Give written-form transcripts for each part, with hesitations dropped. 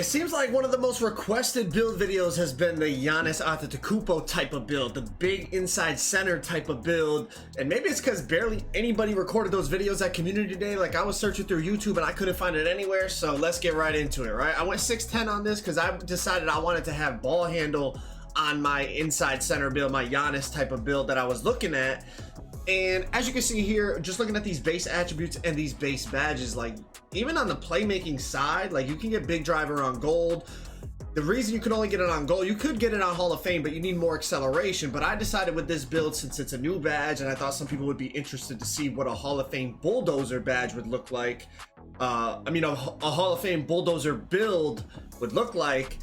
It seems like one of the most requested build videos has been the Giannis Antetokounmpo type of build, the big inside center type of build. And maybe it's because barely anybody recorded those videos at Community Day. Like, I was searching through YouTube and I couldn't find it anywhere. So let's get right into it, right? I went 6'10" on this because I decided I wanted to have ball handle on my inside center build, my Giannis type of build that I was looking at. And as you can see here, just looking at these base attributes and these base badges, like even on the playmaking side, like you can get big driver on gold. The reason you can only get it on gold, you could get it on Hall of Fame, but you need more acceleration. But I decided with this build, since it's a new badge and I thought some people would be interested to see what a Hall of Fame Bulldozer badge would look like. A Hall of Fame Bulldozer build would look like.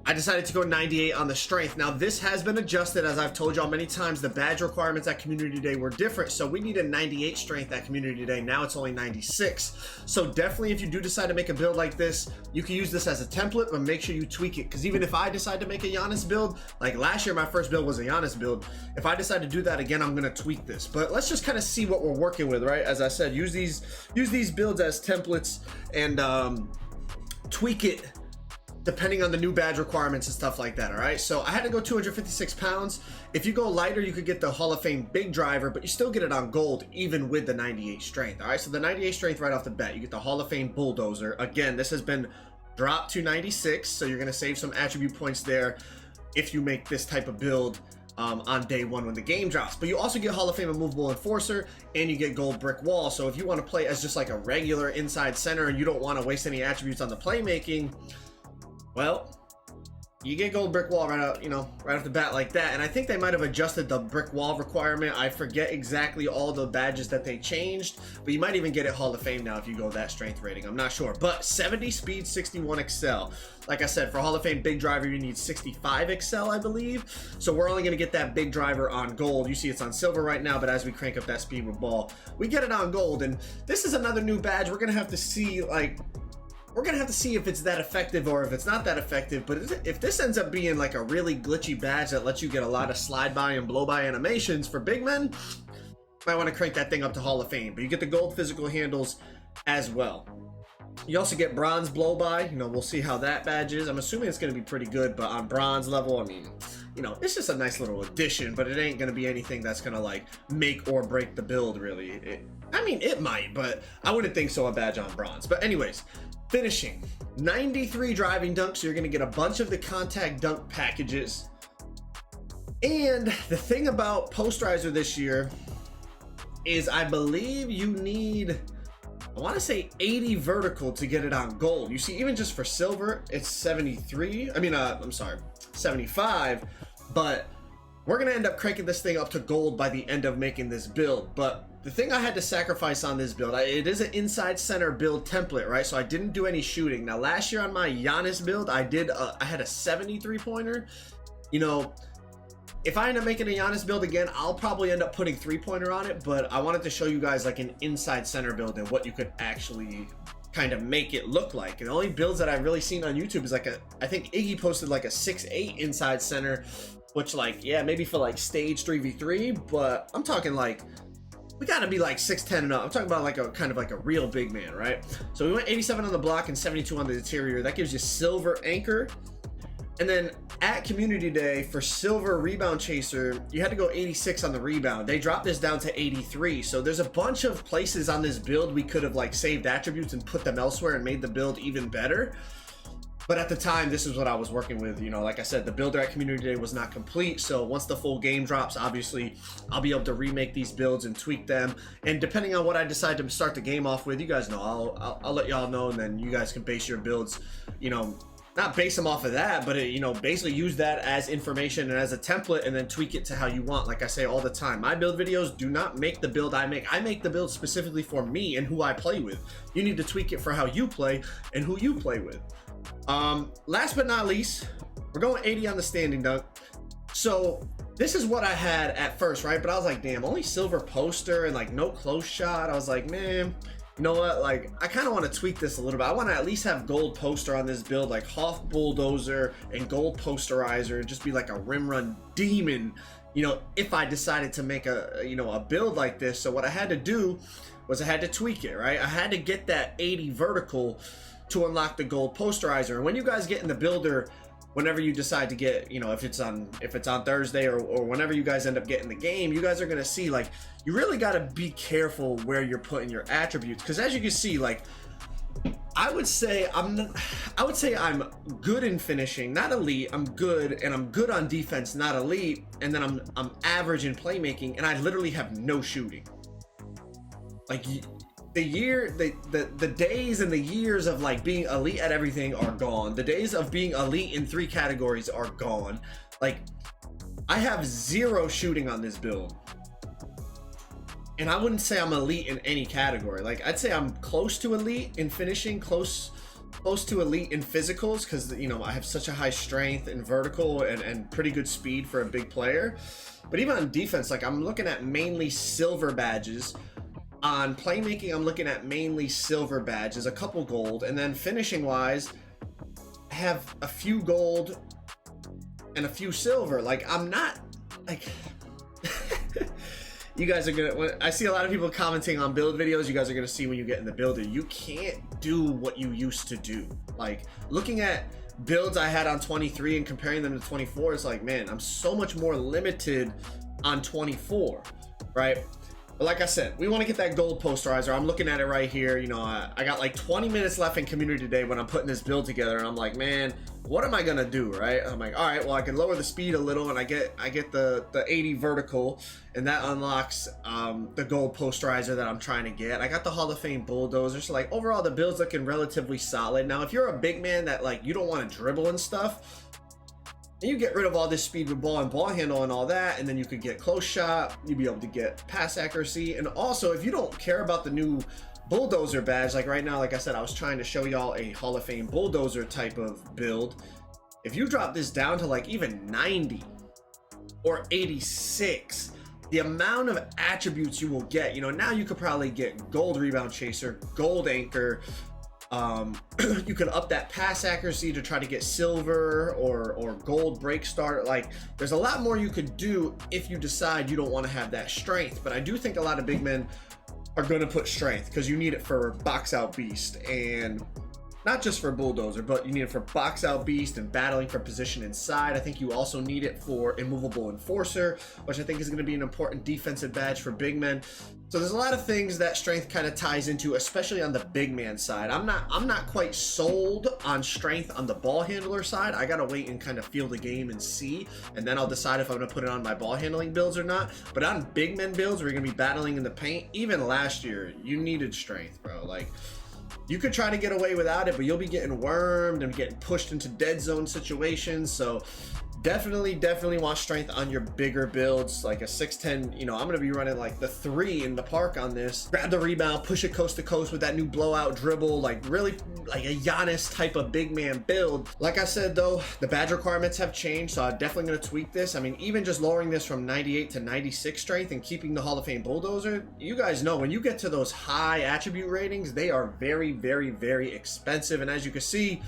I decided to go 98 on the strength. Now this has been adjusted, as I've told y'all many times. The badge requirements at Community Day were different, so we need a 98 strength at Community Day. Now it's only 96. So definitely, if you do decide to make a build like this, you can use this as a template, but make sure you tweak it. Because even if I decide to make a Giannis build, like last year my first build was a Giannis build, if I decide to do that again, I'm gonna tweak this. But let's just kind of see what we're working with, right? As I said, use these builds as templates and tweak it depending on the new badge requirements and stuff like that. All right, so I had to go 256 pounds. If you go lighter, you could get the Hall of Fame big driver, but you still get it on gold even with the 98 strength. All right, so the 98 strength right off the bat, you get the Hall of Fame Bulldozer. Again, this has been dropped to 96, so you're gonna save some attribute points there if you make this type of build on day one when the game drops. But you also get Hall of Fame Immovable Enforcer, and you get gold brick wall. So if you want to play as just like a regular inside center and you don't want to waste any attributes on the playmaking, well, you get gold brick wall right out, right off the bat like that. And I think they might have adjusted the brick wall requirement. I forget exactly all the badges that they changed, but you might even get it Hall of Fame now if you go that strength rating. I'm not sure, but 70 speed, 61 excel. Like I said, for Hall of Fame big driver, you need 65 excel, I believe. So we're only gonna get that big driver on gold. You see it's on silver right now, but as we crank up that speed with ball, we get it on gold. And this is another new badge. We're gonna have to see, if it's that effective or if it's not that effective. But if this ends up being like a really glitchy badge that lets you get a lot of slide by and blow by animations for big men, might want to crank that thing up to Hall of Fame. But you get the gold physical handles as well. You also get bronze blow by. We'll see how that badge is. I'm assuming it's going to be pretty good, but on bronze level, I mean, it's just a nice little addition, but it ain't going to be anything that's going to like make or break the build, really. It might, but I wouldn't think so, a badge on bronze. But anyways, finishing 93 driving dunks. So you're going to get a bunch of the contact dunk packages. And the thing about posterizer this year is I believe you need, I want to say 80 vertical to get it on gold. You see, even just for silver, it's 73. I'm sorry, 75. But we're going to end up cranking this thing up to gold by the end of making this build. But the thing I had to sacrifice on this build, it is an inside center build template, right? So I didn't do any shooting. Now, last year on my Giannis build, I had a 73 pointer. If I end up making a Giannis build again, I'll probably end up putting 3-pointer on it. But I wanted to show you guys like an inside center build and what you could actually kind of make it look like. And the only builds that I've really seen on YouTube is like I think Iggy posted like a 6'8" inside center, which like, yeah, maybe for like stage 3v3, but I'm talking like, we gotta be like 6'10" and up. I'm talking about like a kind of like a real big man, right? So we went 87 on the block and 72 on the interior. That gives you silver anchor. And then at Community Day for silver rebound chaser, you had to go 86 on the rebound. They dropped this down to 83. So there's a bunch of places on this build we could have like saved attributes and put them elsewhere and made the build even better. But at the time, this is what I was working with. Like I said, the builder at Community Day was not complete. So once the full game drops, obviously, I'll be able to remake these builds and tweak them. And depending on what I decide to start the game off with, you guys know, I'll let y'all know, and then you guys can base your builds, not base them off of that, but basically use that as information and as a template, and then tweak it to how you want. Like I say all the time, my build videos do not make the build I make. I make the build specifically for me and who I play with. You need to tweak it for how you play and who you play with. Last but not least, we're going 80 on the standing dunk. So this is what I had at first, right? But I was like, damn, only silver poster and like no close shot. I was like, man, you know what? Like, I kind of want to tweak this a little bit. I want to at least have gold poster on this build, like Hof Bulldozer and gold posterizer, and just be like a rim run demon, if I decided to make a build like this. So what I had to do was I had to tweak it, right? I had to get that 80 vertical to unlock the gold posterizer. And when you guys get in the builder, whenever you decide to get, you know, if it's on Thursday or whenever you guys end up getting the game, you guys are gonna see, like, you really gotta be careful where you're putting your attributes, because as you can see, like, I would say I'm good in finishing, not elite. I'm good, and I'm good on defense, not elite. And then I'm average in playmaking, and I literally have no shooting. Like, the days and the years of like being elite at everything are gone. The days of being elite in 3 categories are gone. Like, I have 0 shooting on this build. And I wouldn't say I'm elite in any category. Like, I'd say I'm close to elite in finishing, close to elite in physicals, because, you know, I have such a high strength and vertical and pretty good speed for a big player. But even on defense, like, I'm looking at mainly silver badges. On playmaking, I'm looking at mainly silver badges, a couple gold, and then finishing wise, I have a few gold and a few silver. Like, I'm not, like, you guys are gonna, I see a lot of people commenting on build videos, you guys are gonna see when you get in the builder, you can't do what you used to do. Like, looking at builds I had on 23 and comparing them to 24, it's like, man, I'm so much more limited on 24, right? But like I said, we want to get that gold posterizer. I'm looking at it right here. You know, I got like 20 minutes left in community today when I'm putting this build together, and I'm like, man, what am I gonna do, right? I'm like, all right, well, I can lower the speed a little, and I get the 80 vertical, and that unlocks the gold posterizer that I'm trying to get. I got the Hall of Fame Bulldozer, so like overall the build's looking relatively solid. Now, if you're a big man that like you don't want to dribble and stuff, and you get rid of all this speed with ball and ball handle and all that, and then you could get close shot, you'd be able to get pass accuracy. And also, if you don't care about the new bulldozer badge, like right now, like I said, I was trying to show y'all a Hall of Fame bulldozer type of build. If you drop this down to like even 90 or 86, the amount of attributes you will get, you know, now you could probably get gold rebound chaser, gold anchor, you can up that pass accuracy to try to get silver or gold break start. Like, there's a lot more you could do if you decide you don't want to have that strength. But I do think a lot of big men are going to put strength, because you need it for box out beast, and not just for bulldozer, but you need it for box out beast and battling for position inside. I think you also need it for immovable enforcer, which I think is going to be an important defensive badge for big men. So there's a lot of things that strength kind of ties into, especially on the big man side. I'm not quite sold on strength on the ball handler side. I gotta wait and kind of feel the game and see, and then I'll decide if I'm gonna put it on my ball handling builds or not. But on big men builds where you're gonna be battling in the paint, even last year, you needed strength, bro. Like, you could try to get away without it, but you'll be getting wormed and getting pushed into dead zone situations. So definitely want strength on your bigger builds, like a 6'10". You know, I'm gonna be running like the 3 in the park on this. Grab the rebound, push it coast to coast with that new blowout dribble, like really like a Giannis type of big man build. Like I said though, the badge requirements have changed, so I'm definitely gonna tweak this. I mean, even just lowering this from 98 to 96 strength and keeping the Hall of Fame bulldozer, you guys know when you get to those high attribute ratings, they are very expensive. And as you can see,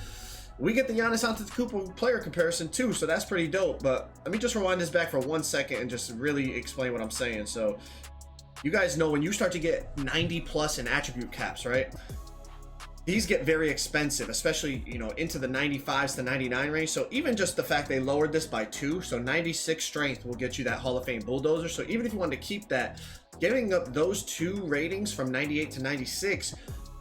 we get the Giannis Antetokounmpo player comparison too, so that's pretty dope. But let me just rewind this back for 1 second and just really explain what I'm saying. So you guys know when you start to get 90 plus in attribute caps, right? These get very expensive, especially, you know, into the 95s to 99 range. So even just the fact they lowered this by 2, so 96 strength will get you that Hall of Fame bulldozer. So even if you wanted to keep that, giving up those 2 ratings from 98 to 96,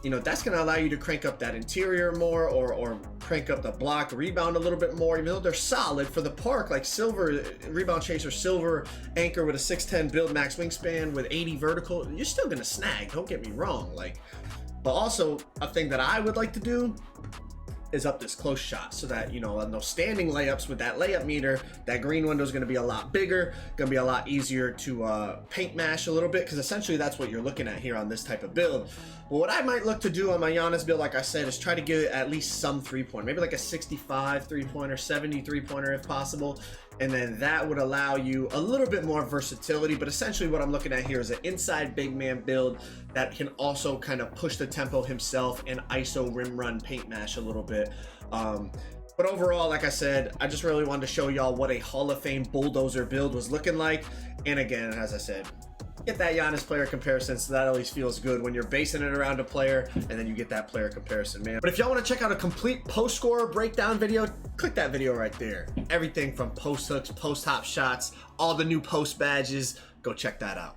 you know, that's going to allow you to crank up that interior more, or crank up the block rebound a little bit more, even though they're solid for the park. Like silver rebound chaser, silver anchor with a 6'10" build max wingspan with 80 vertical, you're still going to snag, don't get me wrong. Like, but also a thing that I would like to do is up this close shot, so that, you know, on those standing layups with that layup meter, that green window is going to be a lot bigger, going to be a lot easier to paint mash a little bit, because essentially that's what you're looking at here on this type of build. But what I might look to do on my Giannis build, like I said, is try to get at least some 3-pointer, maybe like a 65 3-pointer, 70 3-pointer if possible. And then that would allow you a little bit more versatility. But essentially what I'm looking at here is an inside big man build that can also kind of push the tempo himself and ISO rim run paint mash a little bit. But overall, like I said, I just really wanted to show y'all what a Hall of Fame bulldozer build was looking like. And again, as I said, get that Giannis player comparison, so that always feels good when you're basing it around a player and then you get that player comparison, man. But if y'all want to check out a complete post scorer breakdown video, click that video right there. Everything from post hooks, post hop shots, all the new post badges, go check that out.